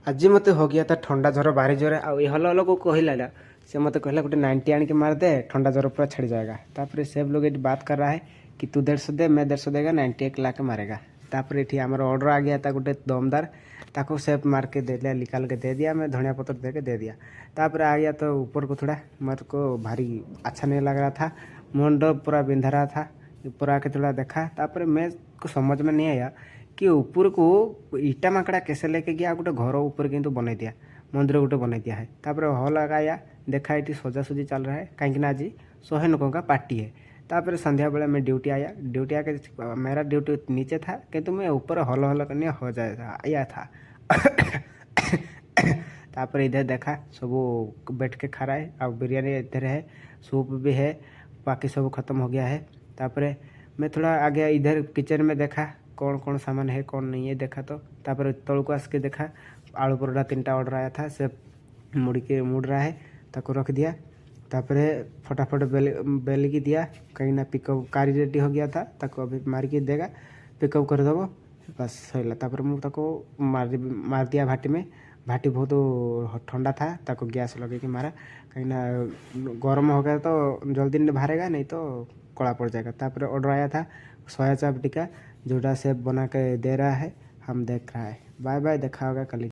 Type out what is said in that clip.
आज मत हो गया था ठंडा ज्वर बारी जोरे ये हल हल को कहला से मत कहला गोटे 90 आन के मार दे ठंडा ज्वर पूरा छड़ जाएगा। तापर सब लोग ये बात कर रहा है कि तू 150 दे मैं 150 देगा 90 एक लाख मारेगा। तापर ये आम ऑर्डर आ गया था गोटे दमदार ताको सेप मार के दे लिया निकाल के दे दिया। मैं धनिया पत्र दे के दे दिया। तापर आ गया तो ऊपर को थोड़ा मेरे को भारी अच्छा नहीं लग रहा था। मुंड पूरा बिंधा रहा था। ऊपर आके थोड़ा देखा तापर मैं को समझ में नहीं आया कि ऊपर को ईटा माकड़ा कैसे लेके गया गोटे घर ऊपर किंतु बना दिया मंदिर गोटे बना दिया है। तापर हल लगाया देखा ये सजासुजी चल रहा है कहीं आज 100 लोगों का पार्टी है। तापर संध्या बेला मैं ड्यूटी आया मेरा ड्यूटी नीचे था किंतु मैं ऊपर हल हल करने हो जाया आया था। तापर इधर देखा सब बैठ के खा रहा है और बिरयानी इधर है सूप भी है बाकी सब खत्म हो गया है। तापर मैं थोड़ा आगे इधर किचन में देखा कौन कौन सामान है कौन नहीं है देखा तो तापर तल को आस के देखा आलू परोठा 3टा ऑर्डर आया था से मुड़ रहा है ताको रख दिया। तापर फटाफट बेल की दिया कहीं ना पिकअप कार रेडी हो गया था ताको अभी मार के देगा पिकअप करदेव बस सैला। तापर मुझे मार दिया भाटी में भाटी बहुत ठंडा था ताको गैस लगे कि मारा कहीं ना गर्म हो गया तो जल्दी नहीं बाहरेगा नहीं तो कड़ा पड़ जाएगा। तापर ऑर्डर आया था सोया चाप टिक्का जोड़ा सेफ बना के दे रहा है हम देख रहा है। बाय बाय देखा होगा कल।